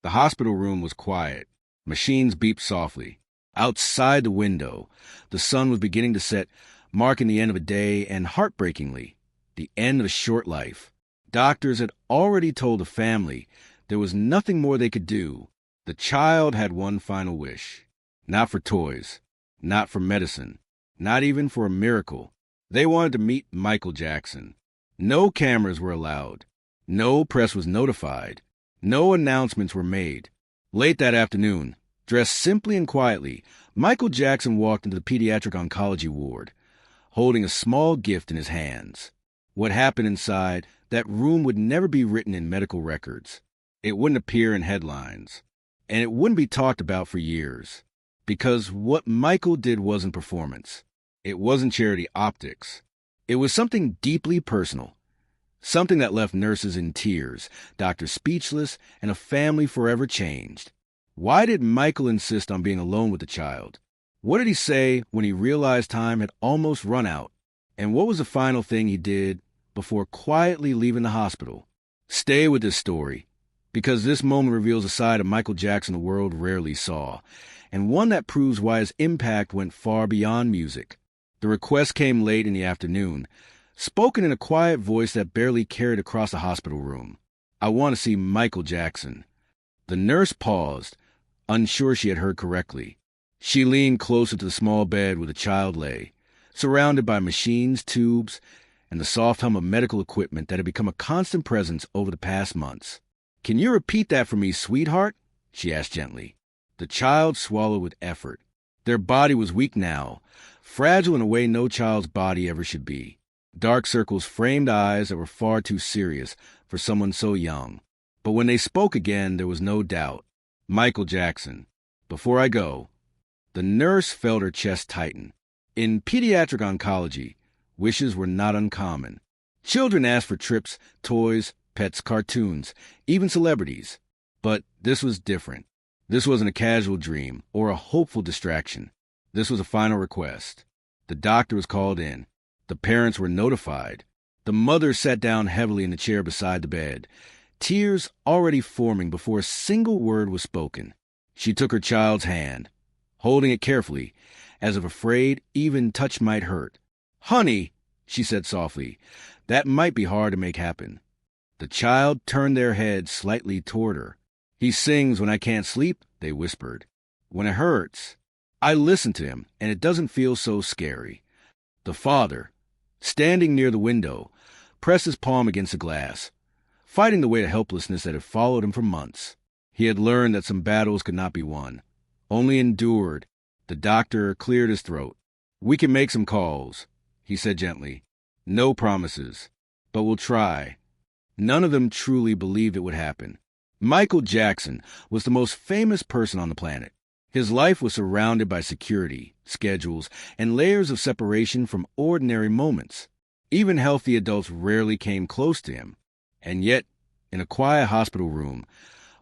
The hospital room was quiet. Machines beeped softly. Outside the window, the sun was beginning to set, marking the end of a day and, heartbreakingly, the end of a short life. Doctors had already told the family there was nothing more they could do. The child had one final wish. Not for toys, not for medicine, not even for a miracle. They wanted to meet Michael Jackson. No cameras were allowed. No press was notified. No announcements were made. Late that afternoon, dressed simply and quietly, Michael Jackson walked into the pediatric oncology ward, holding a small gift in his hands. What happened inside that room would never be written in medical records. It wouldn't appear in headlines. And it wouldn't be talked about for years. Because what Michael did wasn't performance. It wasn't charity optics. It was something deeply personal. Something that left nurses in tears, doctors speechless, and a family forever changed. Why did Michael insist on being alone with the child? What did he say when he realized time had almost run out? And what was the final thing he did before quietly leaving the hospital? Stay with this story, because this moment reveals a side of Michael Jackson the world rarely saw, and one that proves why his impact went far beyond music. The request came late in the afternoon, spoken in a quiet voice that barely carried across the hospital room. "I want to see Michael Jackson." The nurse paused, unsure she had heard correctly. She leaned closer to the small bed where the child lay, surrounded by machines, tubes, and the soft hum of medical equipment that had become a constant presence over the past months. "Can you repeat that for me, sweetheart?" she asked gently. The child swallowed with effort. Their body was weak now, fragile in a way no child's body ever should be. Dark circles framed eyes that were far too serious for someone so young. But when they spoke again, there was no doubt. "Michael Jackson. Before I go." The nurse felt her chest tighten. In pediatric oncology, wishes were not uncommon. Children asked for trips, toys, pets, cartoons, even celebrities. But this was different. This wasn't a casual dream or a hopeful distraction. This was a final request. The doctor was called in. The parents were notified. The mother sat down heavily in the chair beside the bed, tears already forming before a single word was spoken. She took her child's hand, holding it carefully, as if afraid even touch might hurt. "Honey," she said softly, "that might be hard to make happen." The child turned their head slightly toward her. "He sings when I can't sleep," they whispered. "When it hurts. I listen to him, and it doesn't feel so scary." The father, standing near the window, pressed his palm against the glass, fighting the weight of helplessness that had followed him for months. He had learned that some battles could not be won, only endured. The doctor cleared his throat. "We can make some calls," he said gently. "No promises, but we'll try." None of them truly believed it would happen. Michael Jackson was the most famous person on the planet. His life was surrounded by security, schedules, and layers of separation from ordinary moments. Even healthy adults rarely came close to him. And yet, in a quiet hospital room,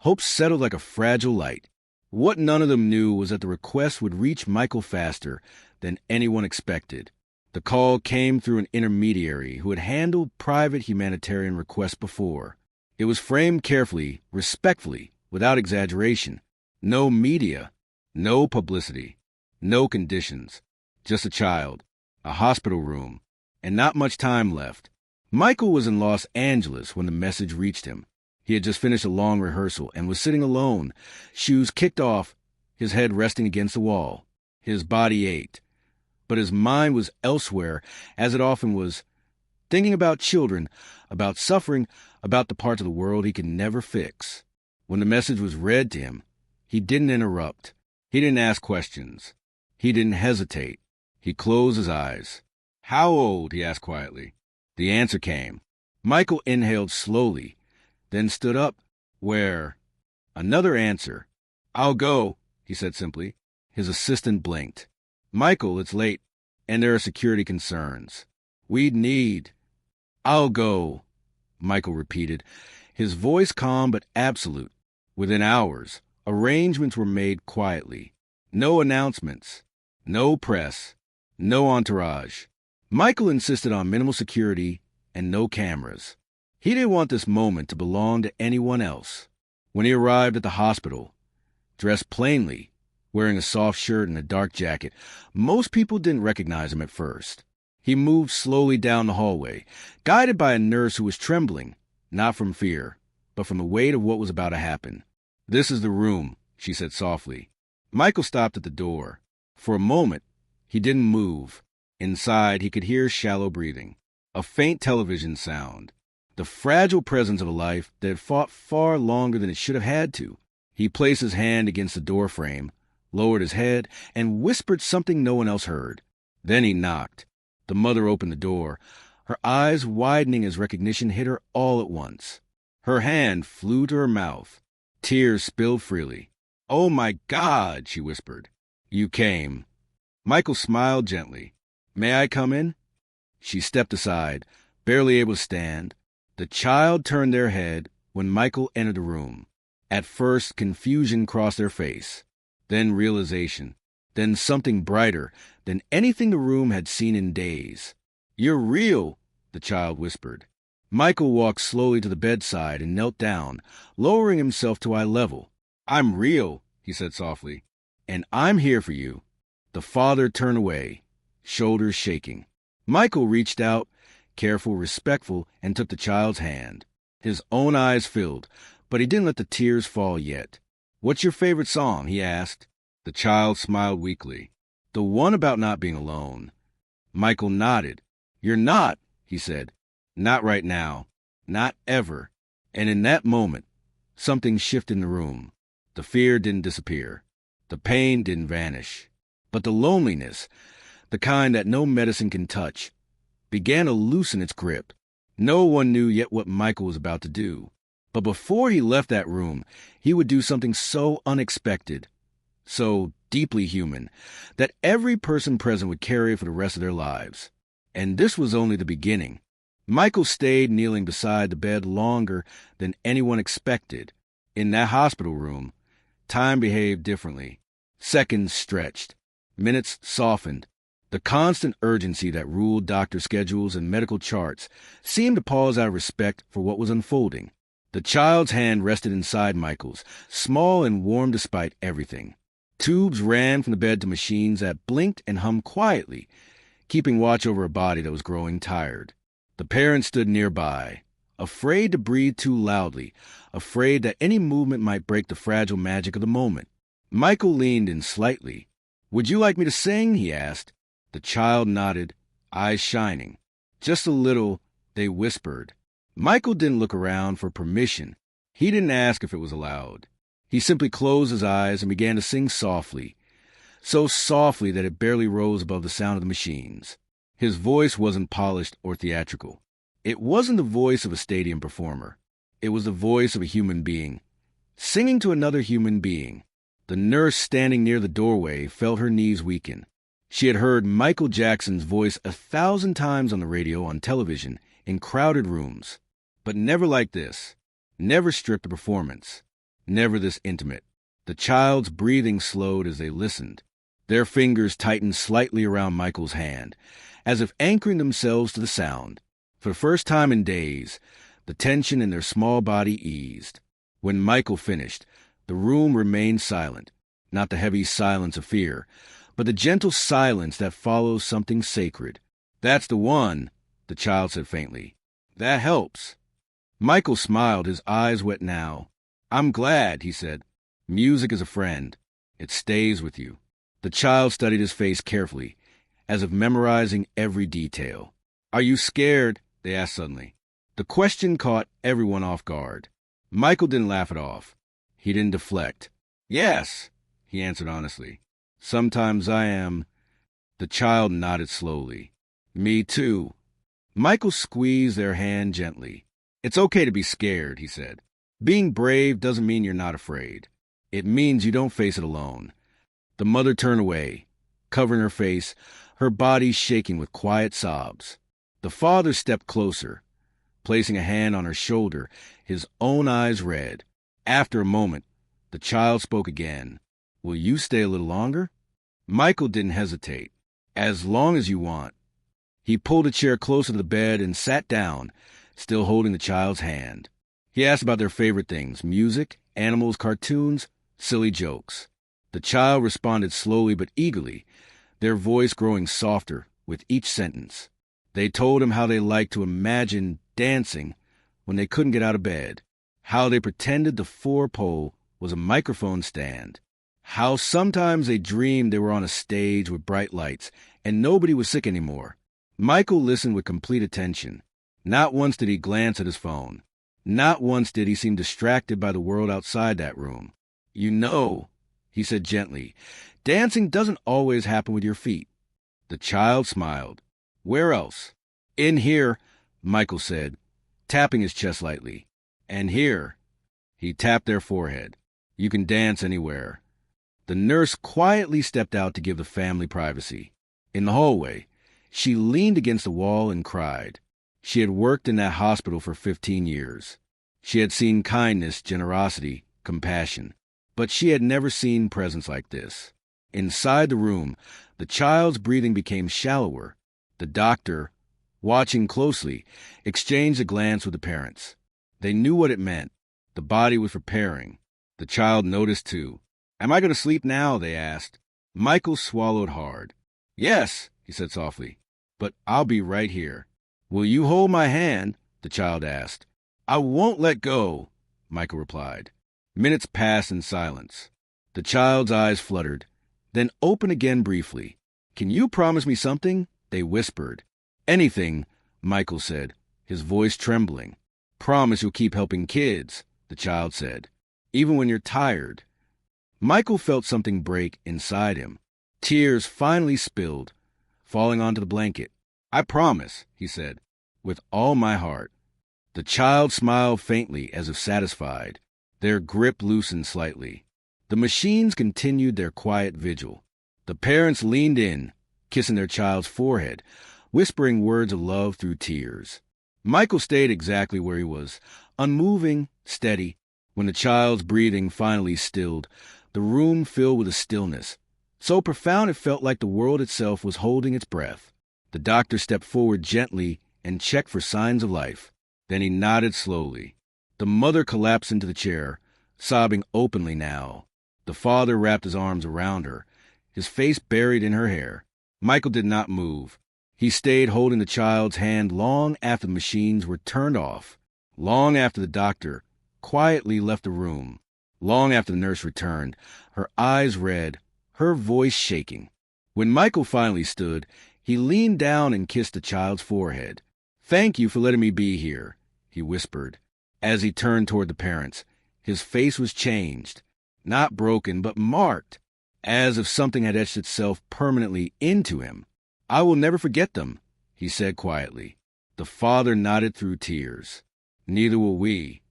hope settled like a fragile light. What none of them knew was that the request would reach Michael faster than anyone expected. The call came through an intermediary who had handled private humanitarian requests before. It was framed carefully, respectfully, without exaggeration. No media, no publicity, no conditions. Just a child, a hospital room, and not much time left. Michael was in Los Angeles when the message reached him. He had just finished a long rehearsal and was sitting alone, shoes kicked off, his head resting against the wall. His body ached, but his mind was elsewhere, as it often was, thinking about children, about suffering, about the parts of the world he could never fix. When the message was read to him, he didn't interrupt. He didn't ask questions. He didn't hesitate. He closed his eyes. "How old?" he asked quietly. The answer came. Michael inhaled slowly, then stood up. "Where?" Another answer. "I'll go," he said simply. His assistant blinked. "Michael, it's late, and there are security concerns. We'd need—" "I'll go," Michael repeated, his voice calm but absolute. Within hours, arrangements were made quietly. No announcements, no press, no entourage. Michael insisted on minimal security and no cameras. He didn't want this moment to belong to anyone else. When he arrived at the hospital, dressed plainly, wearing a soft shirt and a dark jacket, most people didn't recognize him at first. He moved slowly down the hallway, guided by a nurse who was trembling, not from fear, but from the weight of what was about to happen. "This is the room," she said softly. Michael stopped at the door. For a moment, he didn't move. Inside, he could hear shallow breathing, a faint television sound, the fragile presence of a life that had fought far longer than it should have had to. He placed his hand against the door frame, lowered his head, and whispered something no one else heard. Then he knocked. The mother opened the door, her eyes widening as recognition hit her all at once. Her hand flew to her mouth. Tears spilled freely. "Oh, my God," she whispered. "You came." Michael smiled gently. "May I come in?" She stepped aside, barely able to stand. The child turned their head when Michael entered the room. At first, confusion crossed their face, then realization, then something brighter than anything the room had seen in days. "You're real," the child whispered. Michael walked slowly to the bedside and knelt down, lowering himself to eye level. "I'm real," he said softly, "and I'm here for you." The father turned away, shoulders shaking. Michael reached out, careful, respectful, and took the child's hand. His own eyes filled, but he didn't let the tears fall yet. "What's your favorite song?" he asked. The child smiled weakly. "The one about not being alone." Michael nodded. "You're not," he said. "Not right now. Not ever." And in that moment, something shifted in the room. The fear didn't disappear. The pain didn't vanish. But the loneliness, the kind that no medicine can touch, began to loosen its grip. No one knew yet what Michael was about to do. But before he left that room, he would do something so unexpected, so deeply human, that every person present would carry it for the rest of their lives. And this was only the beginning. Michael stayed kneeling beside the bed longer than anyone expected. In that hospital room, time behaved differently. Seconds stretched. Minutes softened. The constant urgency that ruled doctor schedules and medical charts seemed to pause out of respect for what was unfolding. The child's hand rested inside Michael's, small and warm despite everything. Tubes ran from the bed to machines that blinked and hummed quietly, keeping watch over a body that was growing tired. The parents stood nearby, afraid to breathe too loudly, afraid that any movement might break the fragile magic of the moment. Michael leaned in slightly. "Would you like me to sing?" he asked. The child nodded, eyes shining. "Just a little," they whispered. Michael didn't look around for permission. He didn't ask if it was allowed. He simply closed his eyes and began to sing softly, so softly that it barely rose above the sound of the machines. His voice wasn't polished or theatrical. It wasn't the voice of a stadium performer. It was the voice of a human being, singing to another human being. The nurse standing near the doorway felt her knees weaken. She had heard Michael Jackson's voice 1,000 times on the radio, on television, in crowded rooms. But never like this. Never stripped of performance. Never this intimate. The child's breathing slowed as they listened. Their fingers tightened slightly around Michael's hand, as if anchoring themselves to the sound. For the first time in days, the tension in their small body eased. When Michael finished, the room remained silent, not the heavy silence of fear, but the gentle silence that follows something sacred. "That's the one," the child said faintly. "That helps." Michael smiled, his eyes wet now. "I'm glad," he said. "Music is a friend. It stays with you." The child studied his face carefully, as if memorizing every detail. "Are you scared?" they asked suddenly. The question caught everyone off guard. Michael didn't laugh it off. He didn't deflect. "Yes," he answered honestly. "Sometimes I am." The child nodded slowly. "Me too." Michael squeezed their hand gently. "It's okay to be scared," he said. "Being brave doesn't mean you're not afraid. It means you don't face it alone." The mother turned away, covering her face, her body shaking with quiet sobs. The father stepped closer, placing a hand on her shoulder, his own eyes red. After a moment, the child spoke again. "Will you stay a little longer?" Michael didn't hesitate. "As long as you want." He pulled a chair closer to the bed and sat down, still holding the child's hand. He asked about their favorite things: music, animals, cartoons, silly jokes. The child responded slowly but eagerly, their voice growing softer with each sentence. They told him how they liked to imagine dancing when they couldn't get out of bed, how they pretended the four-pole was a microphone stand, how sometimes they dreamed they were on a stage with bright lights and nobody was sick anymore. Michael listened with complete attention. Not once did he glance at his phone. Not once did he seem distracted by the world outside that room. "You know," he said gently, "dancing doesn't always happen with your feet." The child smiled. "Where else?" "In here," Michael said, tapping his chest lightly. "And here." He tapped their forehead. "You can dance anywhere." The nurse quietly stepped out to give the family privacy. In the hallway, she leaned against the wall and cried. She had worked in that hospital for 15 years. She had seen kindness, generosity, compassion, but she had never seen presence like this. Inside the room, the child's breathing became shallower. The doctor, watching closely, exchanged a glance with the parents. They knew what it meant. The body was preparing. The child noticed too. "Am I going to sleep now?" they asked. Michael swallowed hard. "Yes," he said softly, "but I'll be right here." "Will you hold my hand?" the child asked. "I won't let go," Michael replied. Minutes passed in silence. The child's eyes fluttered, then opened again briefly. "Can you promise me something?" they whispered. "Anything," Michael said, his voice trembling. "Promise you'll keep helping kids," the child said, "even when you're tired." Michael felt something break inside him. Tears finally spilled, falling onto the blanket. "I promise," he said, "with all my heart." The child smiled faintly as if satisfied. Their grip loosened slightly. The machines continued their quiet vigil. The parents leaned in, kissing their child's forehead, whispering words of love through tears. Michael stayed exactly where he was, unmoving, steady. When the child's breathing finally stilled, the room filled with a stillness, so profound it felt like the world itself was holding its breath. The doctor stepped forward gently and checked for signs of life. Then he nodded slowly. The mother collapsed into the chair, sobbing openly now. The father wrapped his arms around her, his face buried in her hair. Michael did not move. He stayed holding the child's hand long after the machines were turned off, long after the doctor quietly left the room, long after the nurse returned, her eyes red, her voice shaking. When Michael finally stood, he leaned down and kissed the child's forehead. "Thank you for letting me be here," he whispered. As he turned toward the parents, his face was changed, not broken, but marked, as if something had etched itself permanently into him. "I will never forget them," he said quietly. The father nodded through tears. "Neither will we."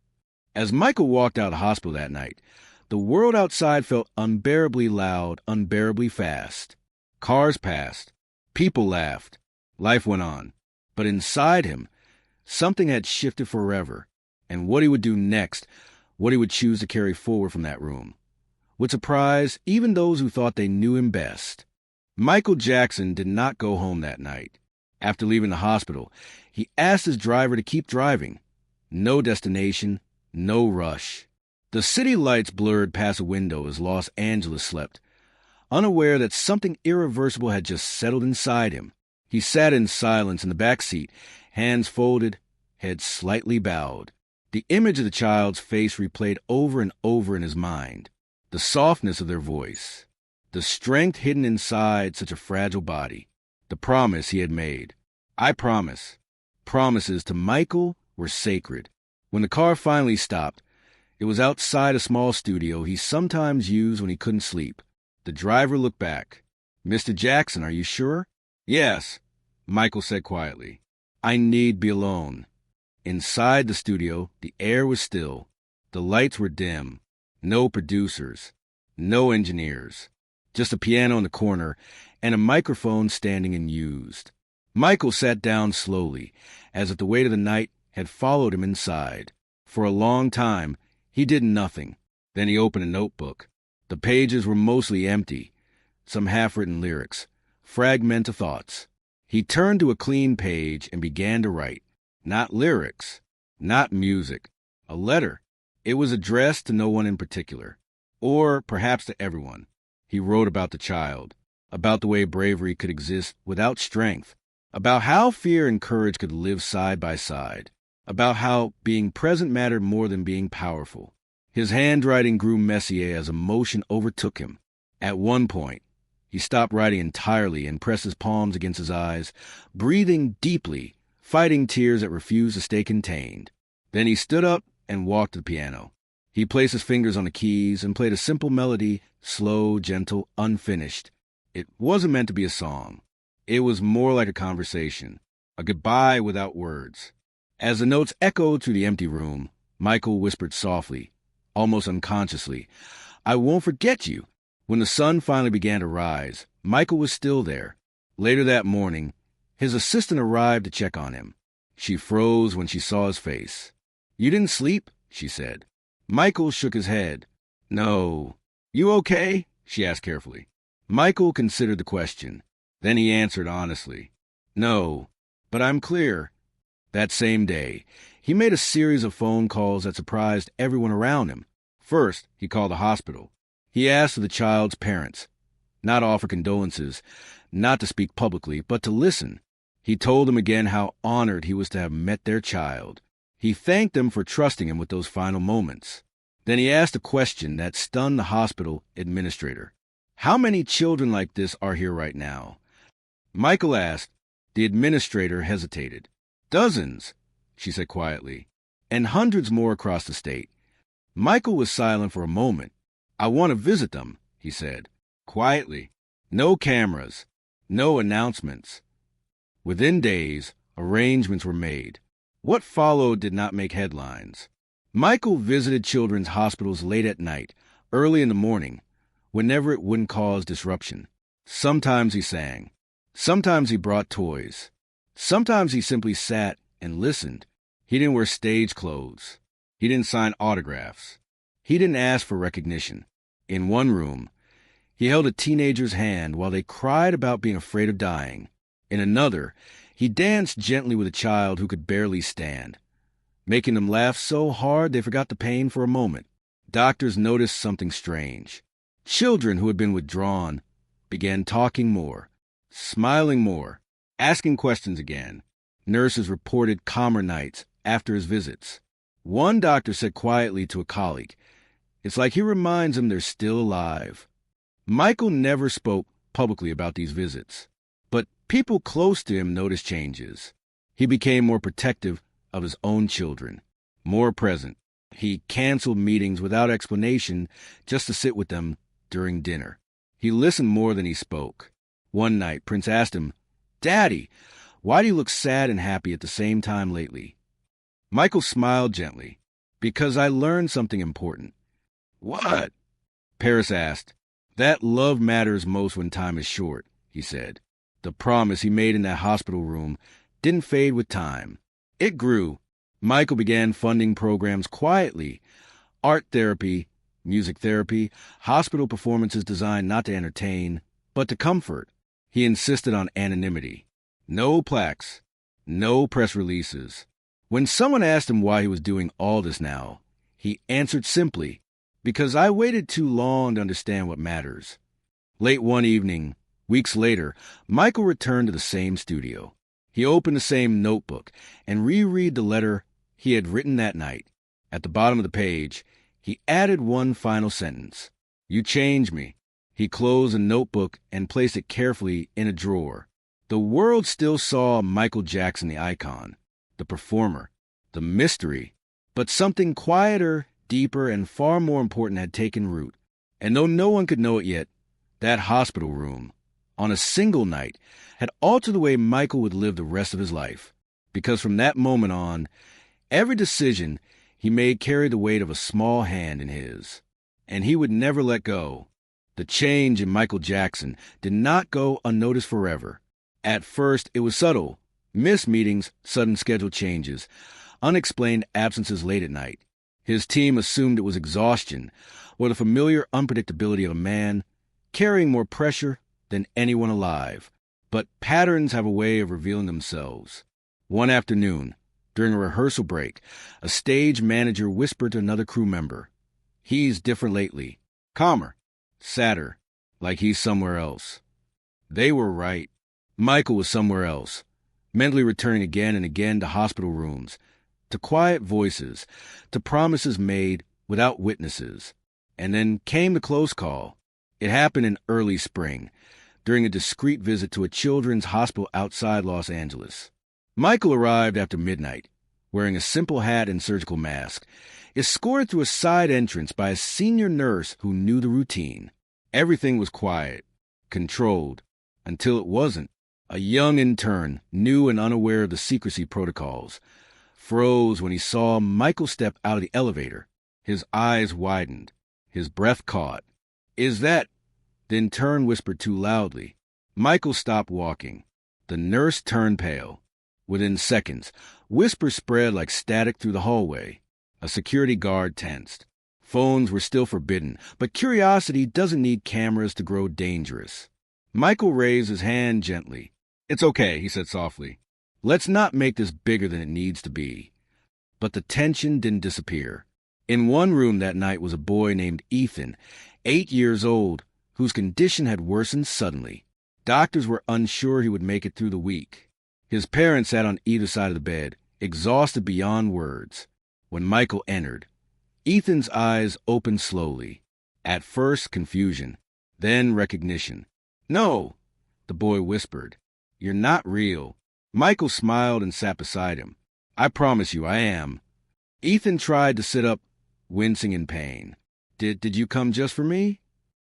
As Michael walked out of the hospital that night, the world outside felt unbearably loud, unbearably fast. Cars passed. People laughed. Life went on. But inside him, something had shifted forever, and what he would do next, what he would choose to carry forward from that room, would surprise even those who thought they knew him best. Michael Jackson did not go home that night. After leaving the hospital, he asked his driver to keep driving. No destination, no rush. The city lights blurred past a window as Los Angeles slept, unaware that something irreversible had just settled inside him. He sat in silence in the back seat, hands folded, head slightly bowed. The image of the child's face replayed over and over in his mind. The softness of their voice. The strength hidden inside such a fragile body. The promise he had made. "I promise." Promises to Michael were sacred. When the car finally stopped, it was outside a small studio he sometimes used when he couldn't sleep. The driver looked back. "Mr. Jackson, are you sure?" "Yes," Michael said quietly. "I need be alone." Inside the studio, the air was still. The lights were dim. No producers. No engineers. Just a piano in the corner and a microphone standing unused. Michael sat down slowly, as if the weight of the night had followed him inside. For a long time, he did nothing. Then he opened a notebook. The pages were mostly empty, some half-written lyrics, fragmented thoughts. He turned to a clean page and began to write. Not lyrics, not music, A letter. It was addressed to no one in particular, or perhaps to everyone. He wrote about the child, about the way bravery could exist without strength, about how fear and courage could live side by side, about how being present mattered more than being powerful. His handwriting grew messy as emotion overtook him. At one point, he stopped writing entirely and pressed his palms against his eyes, breathing deeply, fighting tears that refused to stay contained. Then he stood up and walked to the piano. He placed his fingers on the keys and played a simple melody, slow, gentle, unfinished. It wasn't meant to be a song. It was more like a conversation, a goodbye without words. As the notes echoed through the empty room, Michael whispered softly, almost unconsciously, "I won't forget you." When the sun finally began to rise, Michael was still there. Later that morning, his assistant arrived to check on him. She froze when she saw his face. "You didn't sleep?" she said. Michael shook his head. "No." "You okay?" she asked carefully. Michael considered the question. Then he answered honestly, "No, but I'm clear." That same day, he made a series of phone calls that surprised everyone around him. First, he called the hospital. He asked for the child's parents, not to offer condolences, not to speak publicly, but to listen. He told them again how honored he was to have met their child. He thanked them for trusting him with those final moments. Then he asked a question that stunned the hospital administrator. "How many children like this are here right now?" Michael asked. The administrator hesitated. "Dozens," she said quietly, "and hundreds more across the state." Michael was silent for a moment. "I want to visit them," he said, quietly. No cameras, no announcements. Within days, arrangements were made. What followed did not make headlines. Michael visited children's hospitals late at night, early in the morning, whenever it wouldn't cause disruption. Sometimes he sang. Sometimes he brought toys. Sometimes he simply sat and listened. He didn't wear stage clothes. He didn't sign autographs. He didn't ask for recognition. In one room, he held a teenager's hand while they cried about being afraid of dying. In another, he danced gently with a child who could barely stand, making them laugh so hard they forgot the pain for a moment. Doctors noticed something strange. Children who had been withdrawn began talking more, smiling more, asking questions again. Nurses reported calmer nights after his visits. One doctor said quietly to a colleague, "It's like he reminds them they're still alive." Michael never spoke publicly about these visits, but people close to him noticed changes. He became more protective of his own children, more present. He canceled meetings without explanation just to sit with them during dinner. He listened more than he spoke. One night, Prince asked him, "Daddy, why do you look sad and happy at the same time lately?" Michael smiled gently. "Because I learned something important." "What?" Paris asked. "That love matters most when time is short," he said. The promise he made in that hospital room didn't fade with time. It grew. Michael began funding programs quietly. Art therapy, music therapy, hospital performances designed not to entertain, but to comfort. He insisted on anonymity. No plaques, no press releases. When someone asked him why he was doing all this now, he answered simply, "Because I waited too long to understand what matters." Late one evening, weeks later, Michael returned to the same studio. He opened the same notebook and reread the letter he had written that night. At the bottom of the page, he added one final sentence. "You changed me." He closed the notebook and placed it carefully in a drawer. The world still saw Michael Jackson, the icon, the performer, the mystery, but something quieter, deeper, and far more important had taken root. And though no one could know it yet, that hospital room, on a single night, had altered the way Michael would live the rest of his life. Because from that moment on, every decision he made carried the weight of a small hand in his. And he would never let go. The change in Michael Jackson did not go unnoticed forever. At first, it was subtle. Missed meetings, sudden schedule changes, unexplained absences late at night. His team assumed it was exhaustion or the familiar unpredictability of a man carrying more pressure than anyone alive. But patterns have a way of revealing themselves. One afternoon, During a rehearsal break, a stage manager whispered to another crew member, "He's different lately. Calmer. Sadder. Like he's somewhere else." They were right. Michael was somewhere else, mentally returning again and again to hospital rooms, to quiet voices, to promises made without witnesses. And then came the close call. It happened in early spring, during a discreet visit to a children's hospital outside Los Angeles. Michael arrived after midnight, wearing a simple hat and surgical mask, escorted through a side entrance by a senior nurse who knew the routine. Everything was quiet, controlled, until it wasn't. A young intern, new and unaware of the secrecy protocols, froze when he saw Michael step out of the elevator. His eyes widened. His breath caught. "Is that—" The intern whispered too loudly. Michael stopped walking. The nurse turned pale. Within seconds, whispers spread like static through the hallway. A security guard tensed. Phones were still forbidden, but curiosity doesn't need cameras to grow dangerous. Michael raised his hand gently. "It's okay," he said softly. "Let's not make this bigger than it needs to be." But the tension didn't disappear. In one room that night was a boy named Ethan, 8 years old, whose condition had worsened suddenly. Doctors were unsure he would make it through the week. His parents sat on either side of the bed, exhausted beyond words. When Michael entered, Ethan's eyes opened slowly. At first, confusion, then recognition. "No," the boy whispered. "You're not real." Michael smiled and sat beside him. "I promise you, I am." Ethan tried to sit up, wincing in pain. Did you come just for me?"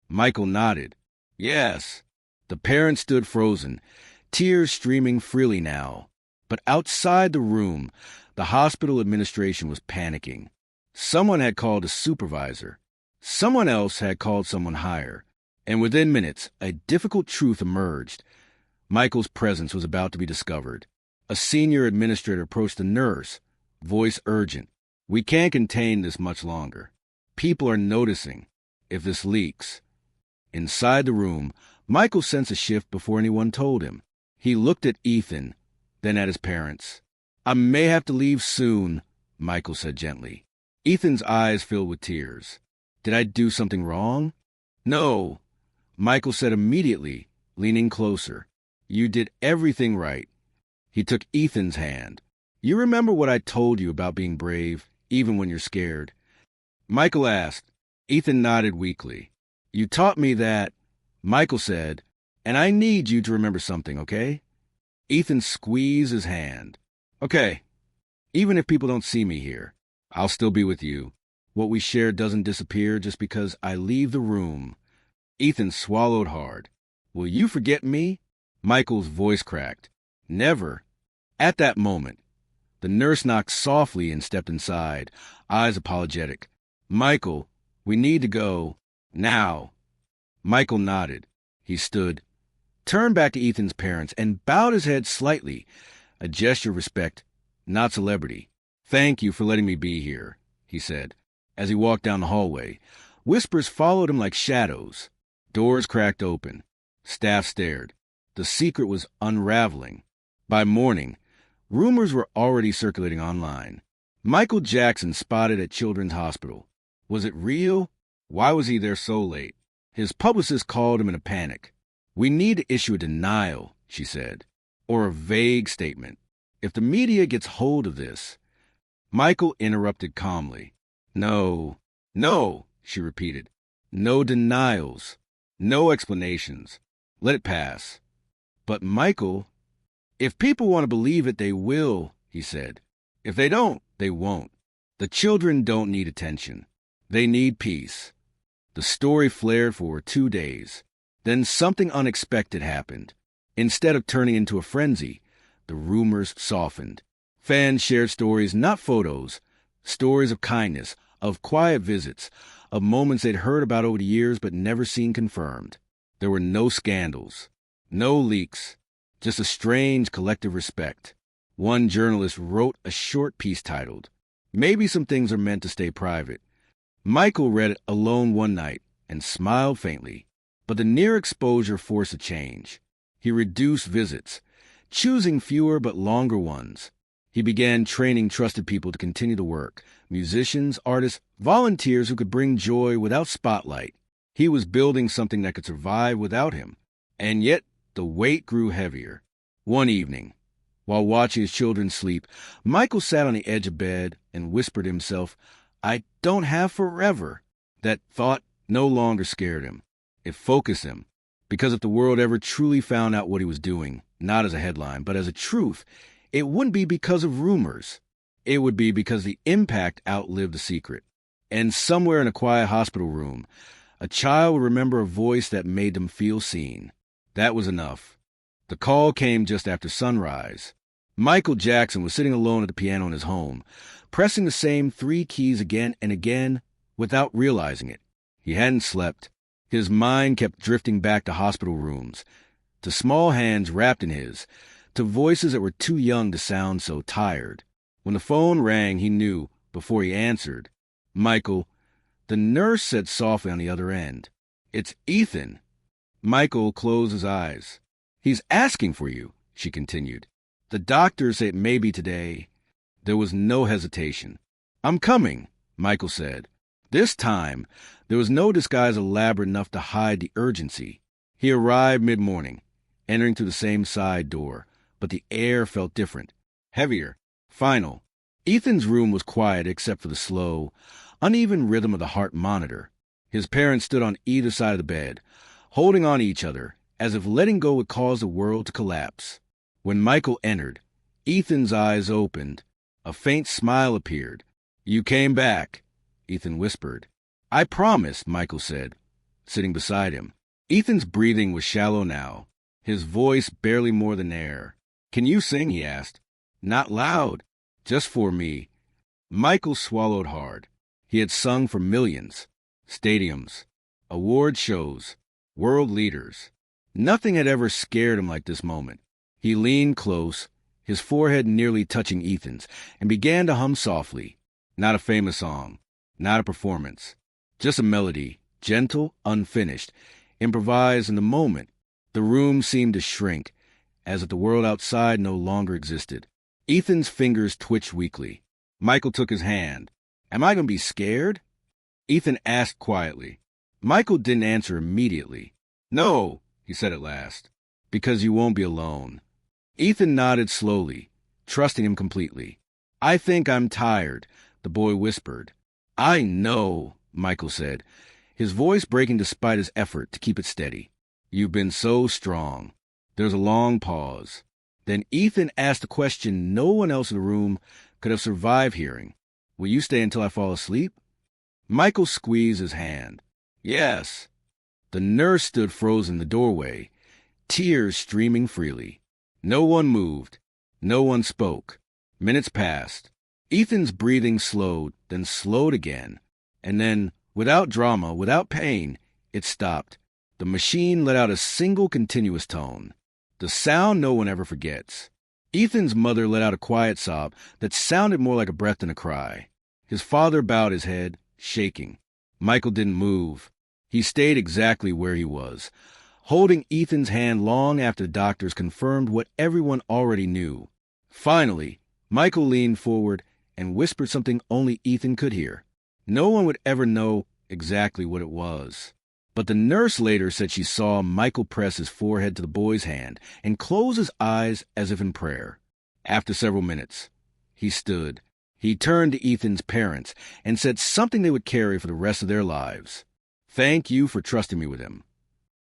Michael nodded. "Yes." The parents stood frozen, tears streaming freely now. But outside the room, the hospital administration was panicking. Someone had called a supervisor. Someone else had called someone higher. And within minutes, a difficult truth emerged. Michael's presence was about to be discovered. A senior administrator approached the nurse, voice urgent. "We can't contain this much longer. People are noticing. If this leaks." Inside the room, Michael sensed a shift before anyone told him. He looked at Ethan, then at his parents. "I may have to leave soon," Michael said gently. Ethan's eyes filled with tears. "Did I do something wrong?" "No," Michael said immediately, leaning closer. "You did everything right." He took Ethan's hand. "You remember what I told you about being brave, even when you're scared?" Michael asked. Ethan nodded weakly. "You taught me that," Michael said, "and I need you to remember something, okay?" Ethan squeezed his hand. "Okay. Even if people don't see me here, I'll still be with you. What we share doesn't disappear just because I leave the room." Ethan swallowed hard. "Will you forget me?" Michael's voice cracked. "Never." At that moment, the nurse knocked softly and stepped inside, eyes apologetic. "Michael, we need to go. Now." Michael nodded. He stood, turned back to Ethan's parents, and bowed his head slightly, a gesture of respect, not celebrity. "Thank you for letting me be here," he said. As he walked down the hallway, whispers followed him like shadows. Doors cracked open. Staff stared. The secret was unraveling. By morning, rumors were already circulating online. Michael Jackson spotted at Children's Hospital. Was it real? Why was he there so late? His publicist called him in a panic. "We need to issue a denial," she said, "or a vague statement. If the media gets hold of this—" Michael interrupted calmly. "No, no," she repeated. "No denials. No explanations. Let it pass." "But Michael—" "If people want to believe it, they will," he said. "If they don't, they won't. The children don't need attention. They need peace." The story flared for 2 days. Then something unexpected happened. Instead of turning into a frenzy, the rumors softened. Fans shared stories, not photos, stories of kindness, of quiet visits, of moments they'd heard about over the years but never seen confirmed. There were no scandals, no leaks, just a strange collective respect. One journalist wrote a short piece titled, "Maybe some things are meant to stay private." Michael read it alone one night and smiled faintly. But the near exposure forced a change. He reduced visits, choosing fewer but longer ones. He began training trusted people to continue the work: musicians, artists, volunteers who could bring joy without spotlight. He was building something that could survive without him. And yet, the weight grew heavier. One evening, while watching his children sleep, Michael sat on the edge of bed and whispered to himself, "I don't have forever." That thought no longer scared him. It focused him. Because if the world ever truly found out what he was doing, not as a headline, but as a truth, it wouldn't be because of rumors. It would be because the impact outlived the secret. And somewhere in a quiet hospital room, a child would remember a voice that made them feel seen. That was enough. The call came just after sunrise. Michael Jackson was sitting alone at the piano in his home, pressing the same 3 keys again and again without realizing it. He hadn't slept. His mind kept drifting back to hospital rooms, to small hands wrapped in his, to voices that were too young to sound so tired. When the phone rang, he knew, before he answered. "Michael," the nurse said softly on the other end. "It's Ethan." Michael closed his eyes. "He's asking for you," she continued. "The doctors say it may be today." There was no hesitation. "I'm coming," Michael said. This time, there was no disguise elaborate enough to hide the urgency. He arrived mid-morning, entering through the same side door, but the air felt different, heavier, final. Ethan's room was quiet except for the slow, uneven rhythm of the heart monitor. His parents stood on either side of the bed, holding on to each other, as if letting go would cause the world to collapse. When Michael entered, Ethan's eyes opened. A faint smile appeared. "You came back," Ethan whispered. "I promise," Michael said, sitting beside him. Ethan's breathing was shallow now, his voice barely more than air. "Can you sing?" he asked. "Not loud, just for me." Michael swallowed hard. He had sung for millions, stadiums, award shows, world leaders. Nothing had ever scared him like this moment. He leaned close, his forehead nearly touching Ethan's, and began to hum softly. Not a famous song, not a performance, just a melody, gentle, unfinished, improvised in the moment. The room seemed to shrink, as if the world outside no longer existed. Ethan's fingers twitched weakly. Michael took his hand. "Am I going to be scared?" Ethan asked quietly. Michael didn't answer immediately. "No," he said at last, "because you won't be alone." Ethan nodded slowly, trusting him completely. "I think I'm tired," the boy whispered. "I know," Michael said, his voice breaking despite his effort to keep it steady. "You've been so strong." There was a long pause. Then Ethan asked a question no one else in the room could have survived hearing. "Will you stay until I fall asleep?" Michael squeezed his hand. "Yes." The nurse stood frozen in the doorway, tears streaming freely. No one moved. No one spoke. Minutes passed. Ethan's breathing slowed, then slowed again. And then, without drama, without pain, it stopped. The machine let out a single continuous tone. The sound no one ever forgets. Ethan's mother let out a quiet sob that sounded more like a breath than a cry. His father bowed his head, shaking. Michael didn't move. He stayed exactly where he was, holding Ethan's hand long after the doctors confirmed what everyone already knew. Finally, Michael leaned forward and whispered something only Ethan could hear. No one would ever know exactly what it was. But the nurse later said she saw Michael press his forehead to the boy's hand and close his eyes as if in prayer. After several minutes, he stood. He turned to Ethan's parents and said something they would carry for the rest of their lives. "Thank you for trusting me with him."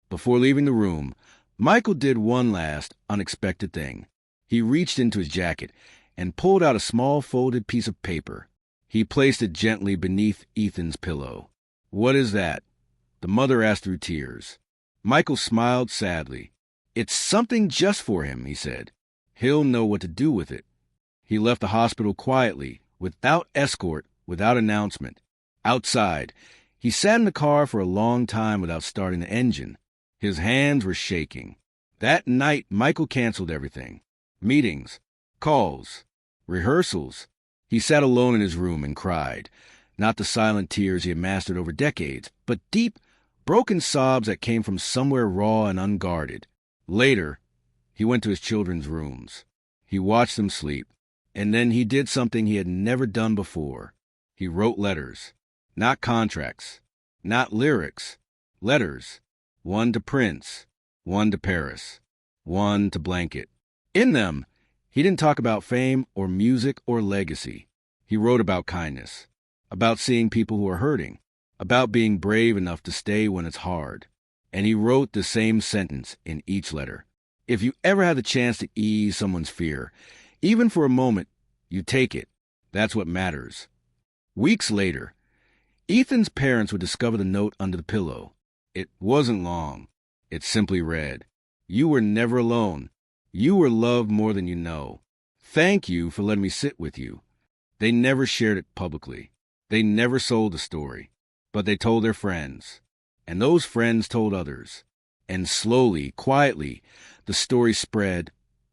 Before leaving the room, Michael did one last, unexpected thing. He reached into his jacket and pulled out a small folded piece of paper. He placed it gently beneath Ethan's pillow. "What is that?" the mother asked through tears. Michael smiled sadly. "It's something just for him," he said. "He'll know what to do with it." He left the hospital quietly, without escort, without announcement. Outside, he sat in the car for a long time without starting the engine. His hands were shaking. That night, Michael canceled everything. Meetings, calls, rehearsals. He sat alone in his room and cried. Not the silent tears he had mastered over decades, but deep, broken sobs that came from somewhere raw and unguarded. Later, he went to his children's rooms. He watched them sleep. And then he did something he had never done before. He wrote letters. Not contracts. Not lyrics. Letters. One to Prince. One to Paris. One to Blanket. In them, he didn't talk about fame or music or legacy. He wrote about kindness. About seeing people who are hurting. About being brave enough to stay when it's hard. And he wrote the same sentence in each letter. If you ever had the chance to ease someone's fear, even for a moment, you take it. That's what matters. Weeks later, Ethan's parents would discover the note under the pillow. It wasn't long. It simply read, "You were never alone. You were loved more than you know. Thank you for letting me sit with you." They never shared it publicly. They never sold the story. But they told their friends. And those friends told others. And slowly, quietly, the story spread,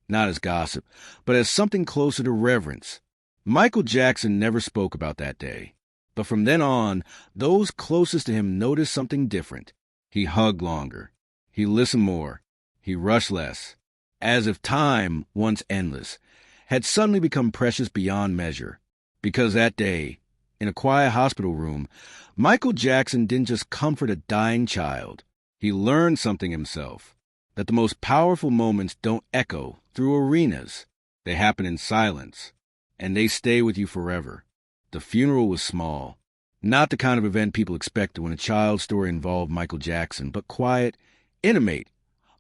not as gossip, but as something closer to reverence. Michael Jackson never spoke about that day. But from then on, those closest to him noticed something different. He hugged longer. He listened more. He rushed less. As if time, once endless, had suddenly become precious beyond measure. Because that day, in a quiet hospital room, Michael Jackson didn't just comfort a dying child. He learned something himself, that the most powerful moments don't echo through arenas. They happen in silence, and they stay with you forever. The funeral was small, not the kind of event people expected when a child's story involved Michael Jackson, but quiet, intimate,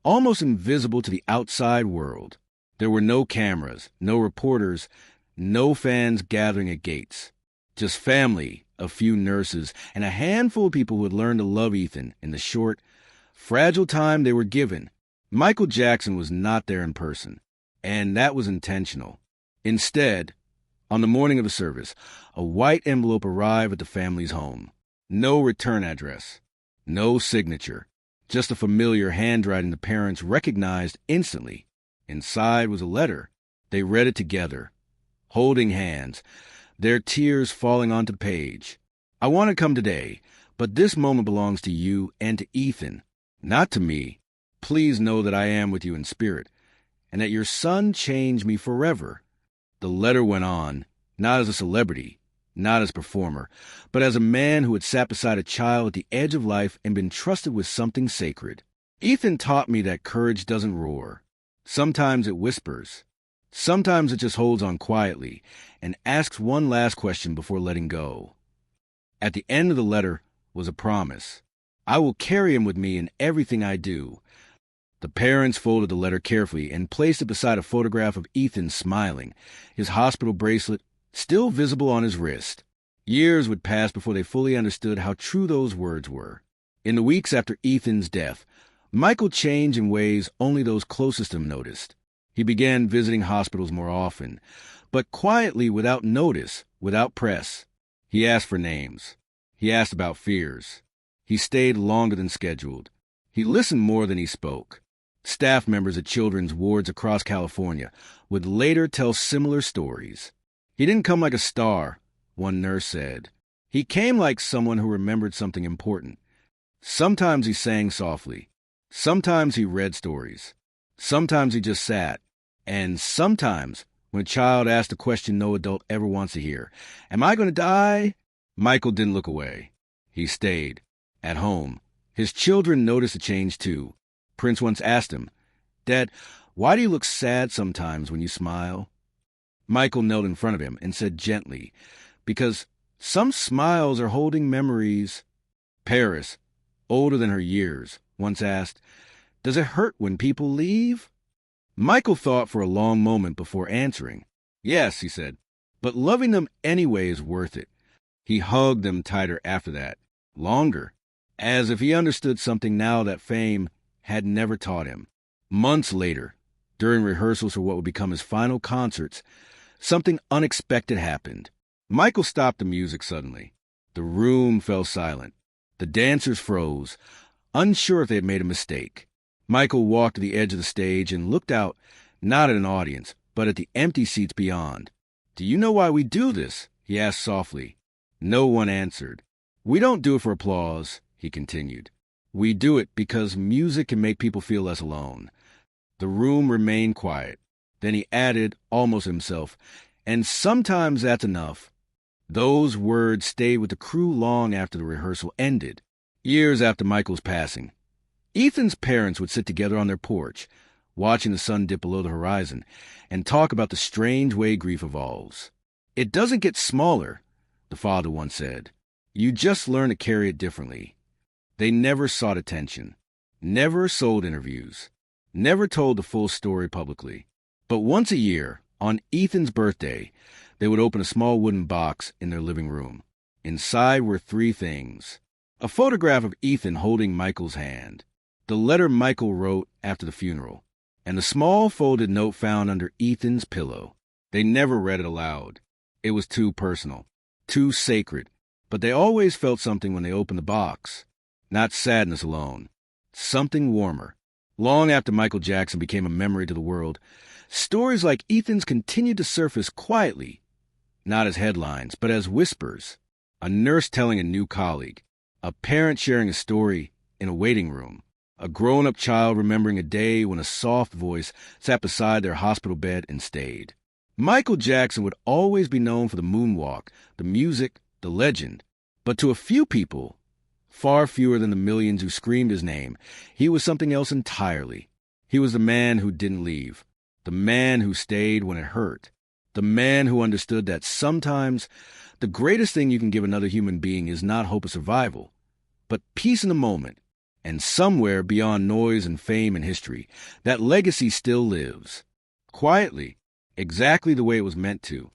almost invisible to the outside world. There were no cameras, no reporters, no fans gathering at gates. Just family, a few nurses, and a handful of people who had learned to love Ethan in the short, fragile time they were given. Michael Jackson was not there in person, and that was intentional. Instead, on the morning of the service, a white envelope arrived at the family's home. No return address, no signature, just a familiar handwriting the parents recognized instantly. Inside was a letter. They read it together, holding hands, their tears falling onto the page. "I want to come today, but this moment belongs to you and to Ethan, not to me. Please know that I am with you in spirit, and that your son changed me forever." The letter went on, not as a celebrity, not as a performer, but as a man who had sat beside a child at the edge of life and been trusted with something sacred. "Ethan taught me that courage doesn't roar. Sometimes it whispers. Sometimes it just holds on quietly and asks one last question before letting go." At the end of the letter was a promise. "I will carry him with me in everything I do." The parents folded the letter carefully and placed it beside a photograph of Ethan smiling, his hospital bracelet still visible on his wrist. Years would pass before they fully understood how true those words were. In the weeks after Ethan's death, Michael changed in ways only those closest to him noticed. He began visiting hospitals more often, but quietly, without notice, without press. He asked for names. He asked about fears. He stayed longer than scheduled. He listened more than he spoke. Staff members at children's wards across California would later tell similar stories. "He didn't come like a star," one nurse said. "He came like someone who remembered something important." Sometimes he sang softly. Sometimes he read stories. Sometimes he just sat. And sometimes, when a child asked a question no adult ever wants to hear, "Am I going to die?" Michael didn't look away. He stayed. At home. His children noticed a change too. Prince once asked him, "Dad, why do you look sad sometimes when you smile?" Michael knelt in front of him and said gently, "Because some smiles are holding memories." Paris, older than her years, once asked, "Does it hurt when people leave?" Michael thought for a long moment before answering. "Yes," he said, "but loving them anyway is worth it." He hugged them tighter after that, longer, as if he understood something now that fame had never taught him. Months later, during rehearsals for what would become his final concerts, something unexpected happened. Michael stopped the music suddenly. The room fell silent. The dancers froze, unsure if they had made a mistake. Michael walked to the edge of the stage and looked out, not at an audience, but at the empty seats beyond. "Do you know why we do this?" he asked softly. No one answered. "We don't do it for applause," he continued. "We do it because music can make people feel less alone." The room remained quiet. Then he added, almost himself, And sometimes that's enough. Those words stayed with the crew long after the rehearsal ended, years after Michael's passing. Ethan's parents would sit together on their porch, watching the sun dip below the horizon, and talk about the strange way grief evolves. "It doesn't get smaller," the father once said. "You just learn to carry it differently." They never sought attention, never sold interviews, never told the full story publicly. But once a year, on Ethan's birthday, they would open a small wooden box in their living room. Inside were three things: a photograph of Ethan holding Michael's hand, the letter Michael wrote after the funeral, and a small folded note found under Ethan's pillow. They never read it aloud. It was too personal, too sacred, but they always felt something when they opened the box. Not sadness alone, something warmer. Long after Michael Jackson became a memory to the world, stories like Ethan's continued to surface quietly, not as headlines, but as whispers. A nurse telling a new colleague, a parent sharing a story in a waiting room, a grown-up child remembering a day when a soft voice sat beside their hospital bed and stayed. Michael Jackson would always be known for the moonwalk, the music, the legend. But to a few people, far fewer than the millions who screamed his name, he was something else entirely. He was the man who didn't leave, the man who stayed when it hurt, the man who understood that sometimes the greatest thing you can give another human being is not hope of survival, but peace in the moment. And somewhere beyond noise and fame and history, that legacy still lives. Quietly, exactly the way it was meant to.